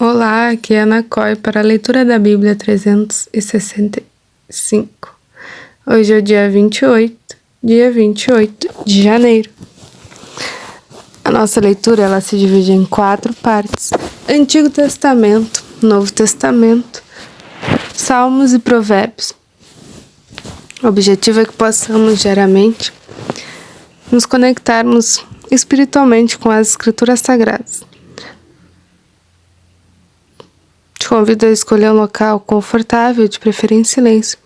Olá, aqui é a Ana Coy para a leitura da Bíblia 365. Hoje é o dia 28 de janeiro. A nossa leitura ela se divide em 4 partes: Antigo Testamento, Novo Testamento, Salmos e Provérbios. O objetivo é que possamos diariamente nos conectarmos espiritualmente com as Escrituras Sagradas. Te convido a escolher um local confortável, de preferência em silêncio,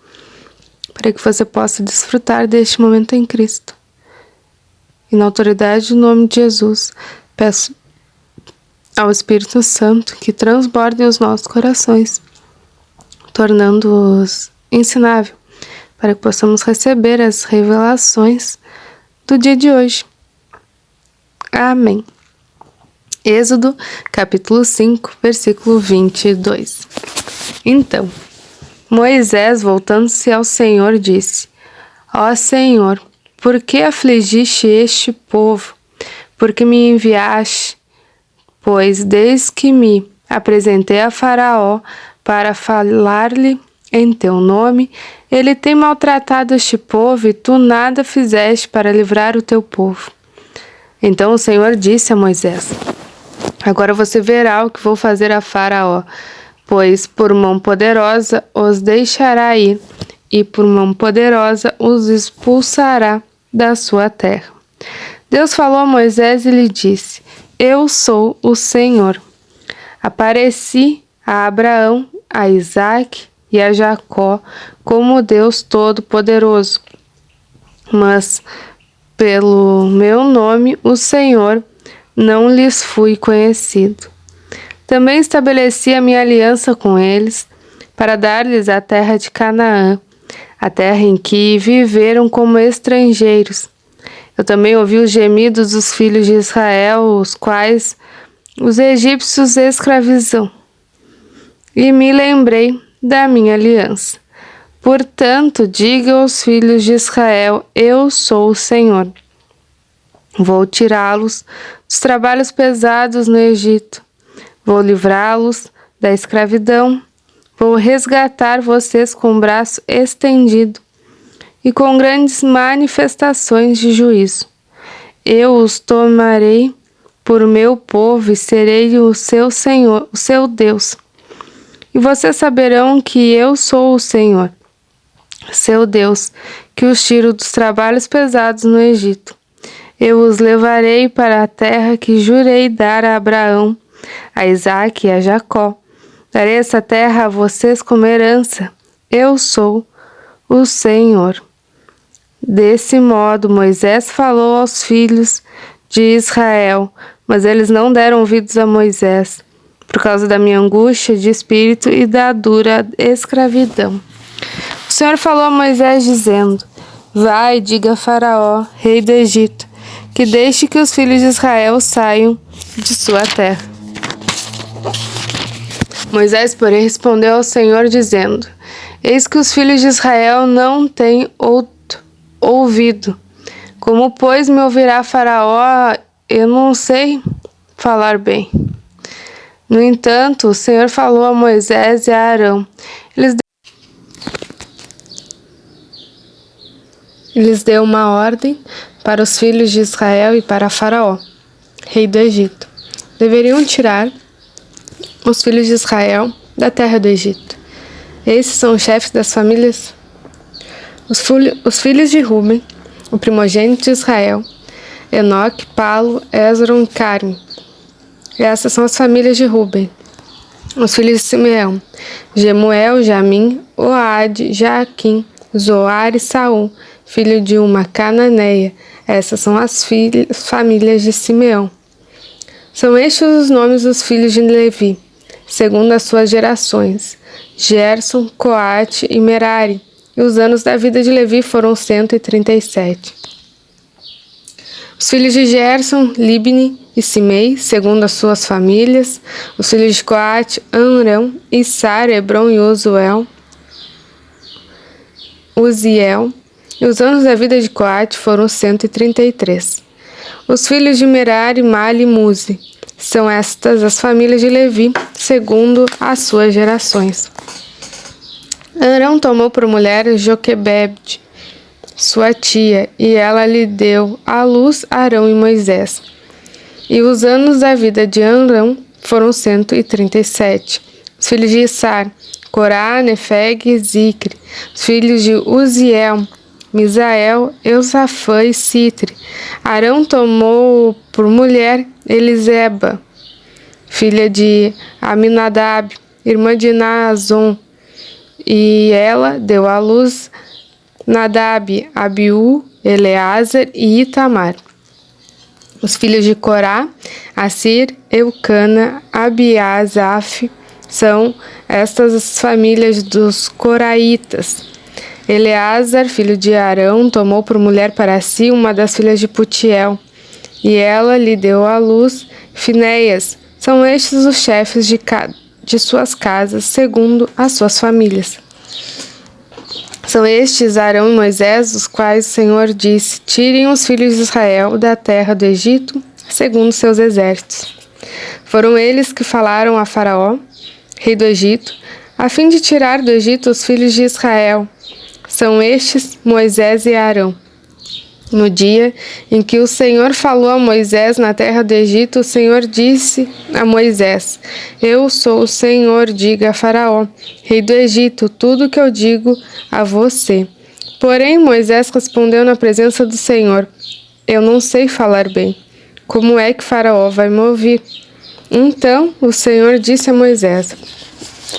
para que você possa desfrutar deste momento em Cristo. E na autoridade do nome de Jesus, peço ao Espírito Santo que transborde os nossos corações, tornando-os ensinável, para que possamos receber as revelações do dia de hoje. Amém. Êxodo, capítulo 5, versículo 22. Então, Moisés, voltando-se ao Senhor, disse: Ó Senhor, por que afligiste este povo? Por que me enviaste? Pois desde que me apresentei a Faraó para falar-lhe em teu nome, ele tem maltratado este povo e tu nada fizeste para livrar o teu povo. Então o Senhor disse a Moisés: Agora você verá o que vou fazer a Faraó, pois por mão poderosa os deixará ir, e por mão poderosa os expulsará da sua terra. Deus falou a Moisés e lhe disse: Eu sou o Senhor. Apareci a Abraão, a Isaque e a Jacó como Deus Todo-Poderoso. Mas pelo meu nome, o Senhor, não lhes fui conhecido. Também estabeleci a minha aliança com eles, para dar-lhes a terra de Canaã, a terra em que viveram como estrangeiros. Eu também ouvi os gemidos dos filhos de Israel, os quais os egípcios escravizam, e me lembrei da minha aliança. Portanto, diga aos filhos de Israel: Eu sou o Senhor. Vou tirá-los dos trabalhos pesados no Egito. Vou livrá-los da escravidão. Vou resgatar vocês com o braço estendido e com grandes manifestações de juízo. Eu os tomarei por meu povo e serei o seu Senhor, o seu Deus. E vocês saberão que eu sou o Senhor, seu Deus, que os tiro dos trabalhos pesados no Egito. Eu os levarei para a terra que jurei dar a Abraão, a Isaque e a Jacó. Darei essa terra a vocês como herança. Eu sou o Senhor. Desse modo, Moisés falou aos filhos de Israel, mas eles não deram ouvidos a Moisés, por causa da minha angústia de espírito e da dura escravidão. O Senhor falou a Moisés dizendo: Vai, diga a Faraó, rei do Egito, que deixe que os filhos de Israel saiam de sua terra. Moisés, porém, respondeu ao Senhor, dizendo: Eis que os filhos de Israel não têm ouvido. Como, pois, me ouvirá Faraó? Eu não sei falar bem. No entanto, o Senhor falou a Moisés e a Arão. Lhes deu uma ordem para os filhos de Israel e para Faraó, rei do Egito. Deveriam tirar os filhos de Israel da terra do Egito. Esses são os chefes das famílias. Os filhos de Ruben, o primogênito de Israel: Enoque, Palo, Hezron e Carme. Essas são as famílias de Ruben. Os filhos de Simeão: Jemuel, Jamim, Oade, Jaquim, Zoar e Saul, filho de uma cananeia. Essas são as famílias de Simeão. São estes os nomes dos filhos de Levi, segundo as suas gerações: Gerson, Coate e Merari. E os anos da vida de Levi foram 137. Os filhos de Gerson, Libni e Simei, segundo as suas famílias. Os filhos de Coate, Amrão, Issar, Hebron e Uziel. E os anos da vida de Coate foram 133. Os filhos de Merari, Mali e Muzi. São estas as famílias de Levi, segundo as suas gerações. Arão tomou por mulher Joquebede, sua tia, e ela lhe deu à luz Arão e Moisés. E os anos da vida de Arão foram 137. Os filhos de Issar, Corá, Nefeg e Zicre. Os filhos de Uziel, Misael, Eusafã e Citre. Arão tomou por mulher Eliseba, filha de Aminadab, irmã de Naazon, e ela deu à luz Nadab, Abiú, Eleazar e Itamar. Os filhos de Corá, Assir, Eucana, Abiasaf, são estas as famílias dos coraitas. Eleazar, filho de Arão, tomou por mulher para si uma das filhas de Putiel, e ela lhe deu à luz Finéias. São estes os chefes de suas casas, segundo as suas famílias. São estes Arão e Moisés, os quais o Senhor disse: tirem os filhos de Israel da terra do Egito, segundo seus exércitos. Foram eles que falaram a Faraó, rei do Egito, a fim de tirar do Egito os filhos de Israel. São estes Moisés e Arão. No dia em que o Senhor falou a Moisés na terra do Egito, o Senhor disse a Moisés: eu sou o Senhor, diga a Faraó, rei do Egito, tudo o que eu digo a você. Porém, Moisés respondeu na presença do Senhor: eu não sei falar bem. Como é que Faraó vai me ouvir? Então o Senhor disse a Moisés: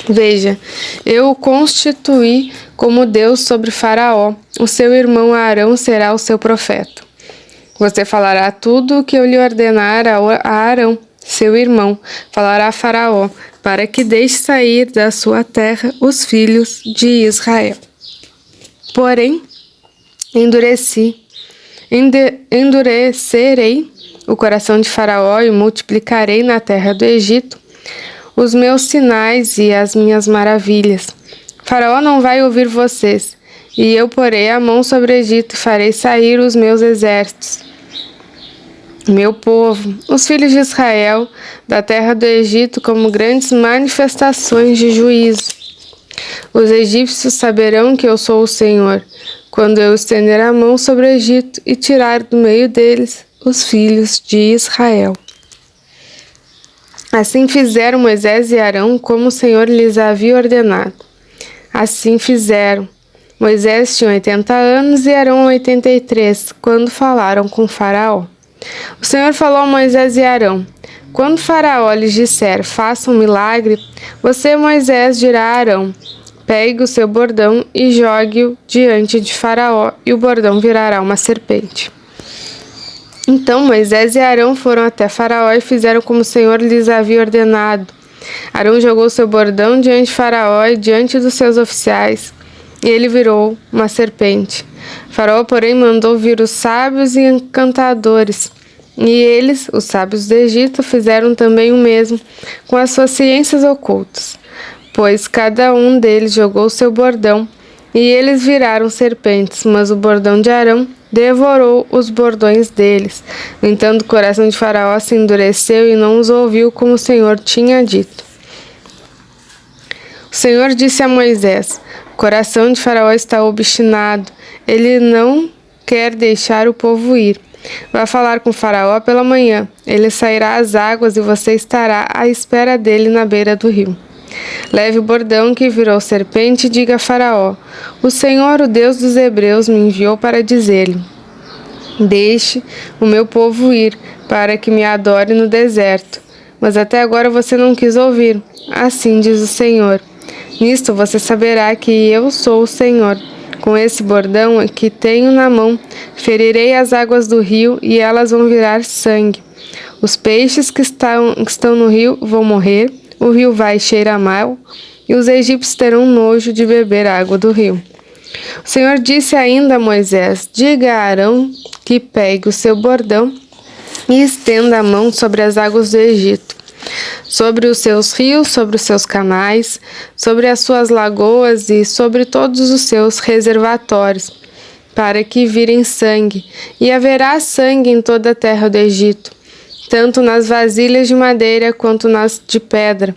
veja, eu o constituí como Deus sobre Faraó. O seu irmão Arão será o seu profeta. Você falará tudo o que eu lhe ordenar a Arão, seu irmão, falará a Faraó, para que deixe sair da sua terra os filhos de Israel. Porém, endurecerei o coração de Faraó e multiplicarei na terra do Egito os meus sinais e as minhas maravilhas. Faraó não vai ouvir vocês, e eu porei a mão sobre o Egito e farei sair os meus exércitos, meu povo, os filhos de Israel, da terra do Egito, como grandes manifestações de juízo. Os egípcios saberão que eu sou o Senhor, quando eu estender a mão sobre o Egito e tirar do meio deles os filhos de Israel. Assim fizeram Moisés e Arão, como o Senhor lhes havia ordenado. Assim fizeram. Moisés tinha 80 anos e Arão 83, quando falaram com Faraó. O Senhor falou a Moisés e Arão: quando Faraó lhes disser, faça um milagre, você, Moisés, dirá a Arão: pegue o seu bordão e jogue-o diante de Faraó, e o bordão virará uma serpente. Então Moisés e Arão foram até Faraó e fizeram como o Senhor lhes havia ordenado. Arão jogou seu bordão diante de Faraó e diante dos seus oficiais, e ele virou uma serpente. Faraó, porém, mandou vir os sábios e encantadores, e eles, os sábios do Egito, fizeram também o mesmo com as suas ciências ocultas, pois cada um deles jogou seu bordão, e eles viraram serpentes, mas o bordão de Arão devorou os bordões deles. No entanto, o coração de Faraó se endureceu e não os ouviu como o Senhor tinha dito. O Senhor disse a Moisés: o coração de Faraó está obstinado, ele não quer deixar o povo ir. Vá falar com Faraó pela manhã, ele sairá às águas e você estará à espera dele na beira do rio. Leve o bordão que virou serpente e diga a Faraó: o Senhor, o Deus dos Hebreus, me enviou para dizer-lhe: deixe o meu povo ir, para que me adore no deserto. Mas até agora você não quis ouvir. Assim diz o Senhor: nisto você saberá que eu sou o Senhor. Com esse bordão que tenho na mão, ferirei as águas do rio e elas vão virar sangue. Os peixes que estão no rio vão morrer, o rio vai cheirar mal e os egípcios terão nojo de beber a água do rio. O Senhor disse ainda a Moisés: diga a Arão que pegue o seu bordão e estenda a mão sobre as águas do Egito, sobre os seus rios, sobre os seus canais, sobre as suas lagoas e sobre todos os seus reservatórios, para que virem sangue, e haverá sangue em toda a terra do Egito. tanto nas vasilhas de madeira quanto nas de pedra.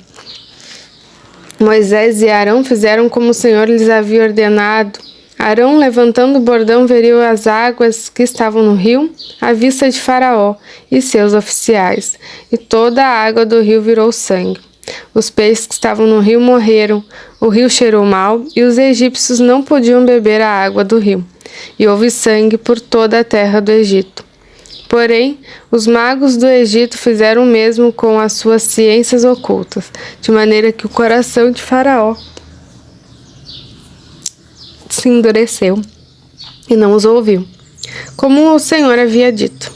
Moisés e Arão fizeram como o Senhor lhes havia ordenado. Arão, levantando o bordão, veriu as águas que estavam no rio, à vista de Faraó e seus oficiais, e toda a água do rio virou sangue. Os peixes que estavam no rio morreram, o rio cheirou mal, e os egípcios não podiam beber a água do rio, e houve sangue por toda a terra do Egito. Porém, os magos do Egito fizeram o mesmo com as suas ciências ocultas, de maneira que o coração de Faraó se endureceu e não os ouviu, como o Senhor havia dito.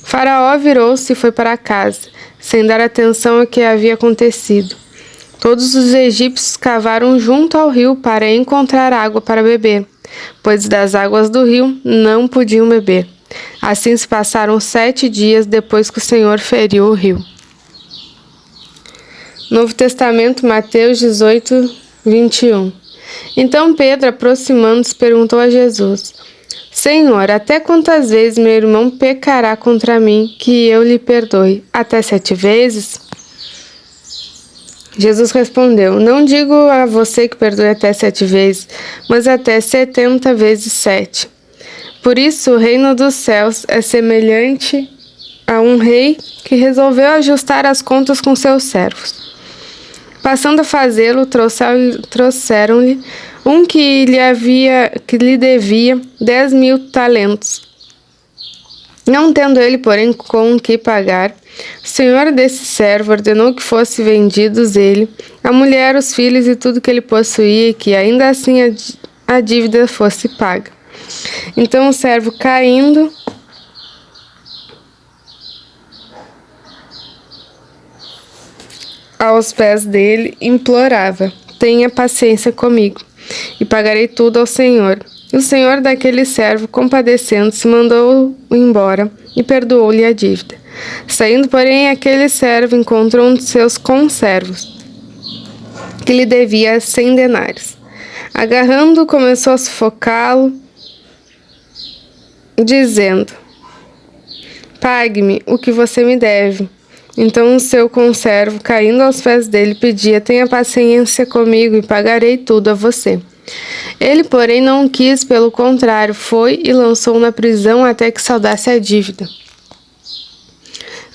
Faraó virou-se e foi para casa, sem dar atenção ao que havia acontecido. Todos os egípcios cavaram junto ao rio para encontrar água para beber, pois das águas do rio não podiam beber. Assim se passaram 7 dias depois que o Senhor feriu o rio. Novo Testamento, Mateus 18, 21. Então Pedro, aproximando-se, perguntou a Jesus: Senhor, até quantas vezes meu irmão pecará contra mim, que eu lhe perdoe? Até 7 vezes? Jesus respondeu: Não digo a você que perdoe até 7 vezes, mas até 70 vezes 7. Por isso, o reino dos céus é semelhante a um rei que resolveu ajustar as contas com seus servos. Passando a fazê-lo, trouxeram-lhe um que lhe devia 10.000 talentos. Não tendo ele, porém, com o que pagar, o senhor desse servo ordenou que fossem vendidos ele, a mulher, os filhos e tudo que ele possuía, e que ainda assim a dívida fosse paga. Então o servo, caindo aos pés dele, implorava: Tenha paciência comigo, e pagarei tudo ao Senhor. E o senhor daquele servo, compadecendo-se, mandou-o embora e perdoou-lhe a dívida. Saindo, porém, aquele servo encontrou um de seus conservos, que lhe devia 100 denários. Agarrando-o, começou a sufocá-lo, dizendo: Pague-me o que você me deve. Então o seu conservo, caindo aos pés dele, pedia: Tenha paciência comigo e pagarei tudo a você. Ele, porém, não quis, pelo contrário, foi e lançou-o na prisão até que saudasse a dívida.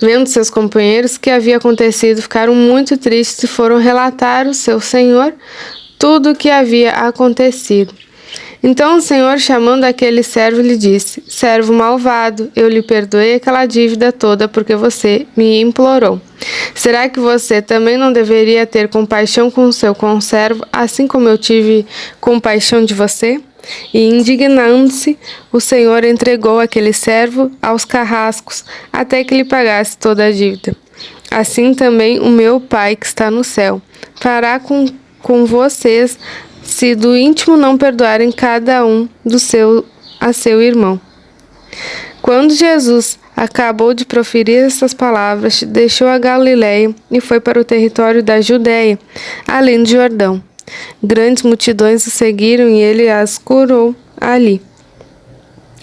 Vendo seus companheiros o que havia acontecido, ficaram muito tristes e foram relatar ao seu senhor tudo o que havia acontecido. Então o senhor, chamando aquele servo, lhe disse: Servo malvado, eu lhe perdoei aquela dívida toda porque você me implorou. Será que você também não deveria ter compaixão com o seu conservo, assim como eu tive compaixão de você? E, indignando-se, o senhor entregou aquele servo aos carrascos, até que lhe pagasse toda a dívida. Assim também o meu Pai que está no céu fará com vocês, se do íntimo não perdoarem cada um a seu irmão. Quando Jesus acabou de proferir essas palavras, deixou a Galileia e foi para o território da Judéia, além do Jordão. Grandes multidões o seguiram e ele as curou ali.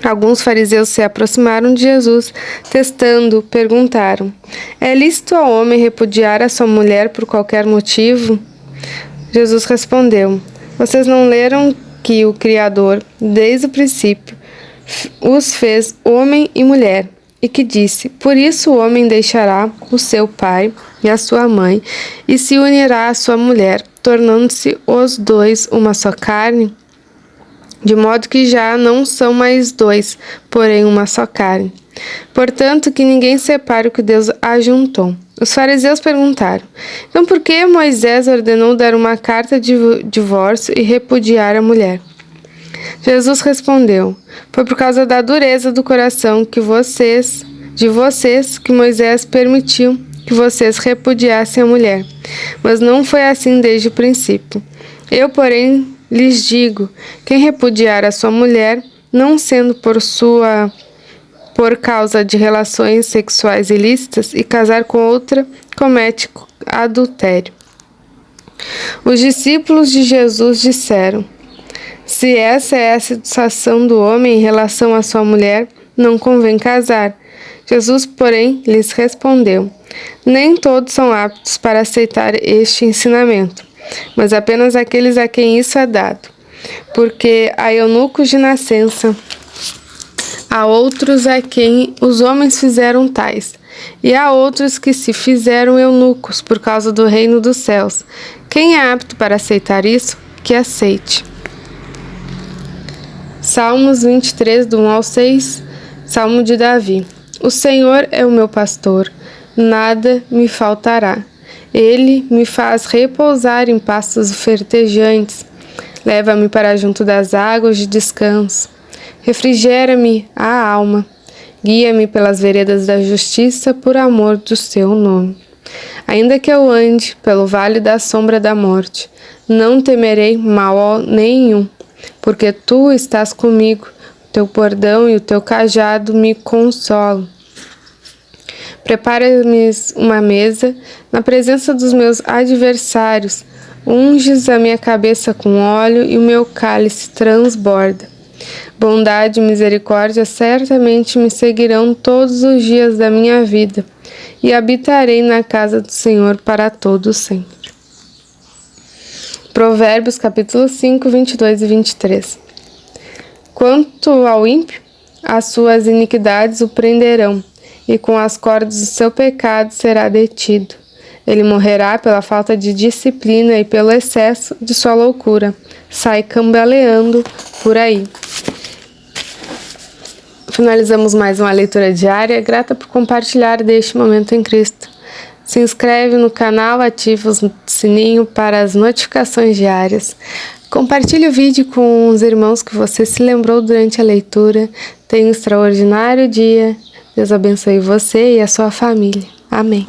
Alguns fariseus se aproximaram de Jesus, testando, perguntaram: É lícito ao homem repudiar a sua mulher por qualquer motivo? Jesus respondeu: Vocês não leram que o Criador, desde o princípio, os fez homem e mulher, e que disse: Por isso o homem deixará o seu pai e a sua mãe, e se unirá à sua mulher, tornando-se os dois uma só carne? De modo que já não são mais dois, porém uma só carne. Portanto, que ninguém separe o que Deus ajuntou. Os fariseus perguntaram: Então por que Moisés ordenou dar uma carta de divórcio e repudiar a mulher? Jesus respondeu: Foi por causa da dureza do coração de vocês que Moisés permitiu que vocês repudiassem a mulher. Mas não foi assim desde o princípio. Eu, porém, lhes digo: quem repudiar a sua mulher, não sendo por causa de relações sexuais ilícitas, e casar com outra, comete adultério. Os discípulos de Jesus disseram: Se essa é a situação do homem em relação à sua mulher, não convém casar. Jesus, porém, lhes respondeu: nem todos são aptos para aceitar este ensinamento, mas apenas aqueles a quem isso é dado. Porque há eunucos de nascença, há outros a quem os homens fizeram tais, e há outros que se fizeram eunucos por causa do reino dos céus. Quem é apto para aceitar isso, que aceite. Salmos 23, do 1 ao 6, Salmo de Davi. O Senhor é o meu pastor, nada me faltará. Ele me faz repousar em pastos verdejantes. Leva-me para junto das águas de descanso. Refrigera-me a alma. Guia-me pelas veredas da justiça por amor do seu nome. Ainda que eu ande pelo vale da sombra da morte, não temerei mal nenhum, porque tu estás comigo. O teu bordão e o teu cajado me consolam. Prepara-me uma mesa na presença dos meus adversários. Unges a minha cabeça com óleo e o meu cálice transborda. Bondade e misericórdia certamente me seguirão todos os dias da minha vida, e habitarei na casa do Senhor para todo sempre. Provérbios capítulo 5, 22 e 23. Quanto ao ímpio, as suas iniquidades o prenderão, e com as cordas do seu pecado será detido. Ele morrerá pela falta de disciplina e pelo excesso de sua loucura. Sai cambaleando por aí. Finalizamos mais uma leitura diária. Grata por compartilhar deste momento em Cristo. Se inscreve no canal, ativa o sininho para as notificações diárias. Compartilhe o vídeo com os irmãos que você se lembrou durante a leitura. Tenha um extraordinário dia. Deus abençoe você e a sua família. Amém.